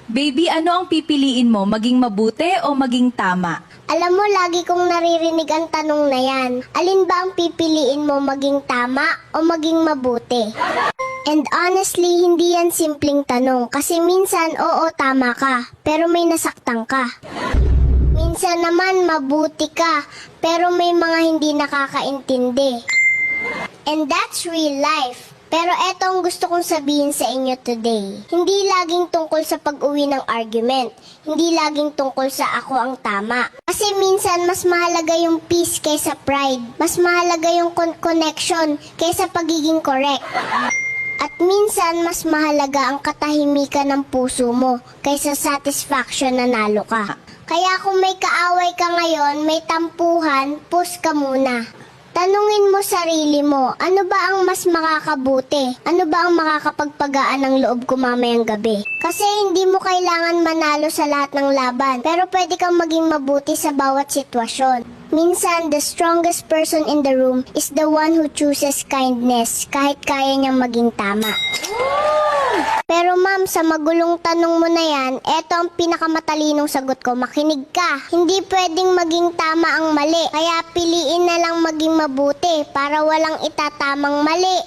Baby, ano ang pipiliin mo? Maging mabuti o maging tama? Alam mo, lagi kong naririnig ang tanong na yan. Alin ba ang pipiliin mo, maging tama o maging mabuti? And honestly, hindi yan simpleng tanong kasi minsan, oo, tama ka, pero may nasaktan ka. Minsan naman, mabuti ka, pero may mga hindi nakakaintindi. And that's real life. Pero eto ang gusto kong sabihin sa inyo today. Hindi laging tungkol sa pag-uwi ng argument. Hindi laging tungkol sa ako ang tama. Kasi minsan mas mahalaga yung peace kaysa pride. Mas mahalaga yung connection kaysa pagiging correct. At minsan mas mahalaga ang katahimikan ng puso mo kaysa satisfaction na nalo ka. Kaya kung may kaaway ka ngayon, may tampuhan, pause ka muna. Tanungin mo sarili mo, ano ba ang mas makakabuti? Ano ba ang makakapagpagaan ng loob ko mamayang gabi? Kasi hindi mo kailangan manalo sa lahat ng laban, pero pwede kang maging mabuti sa bawat sitwasyon. Minsan, the strongest person in the room is the one who chooses kindness kahit kaya niyang maging tama. Pero ma'am, sa magulong tanong mo na yan, eto ang pinakamatalinong sagot ko, makinig ka. Hindi pwedeng maging tama ang mali, kaya piliin na lang maging mabuti para walang itatamang mali.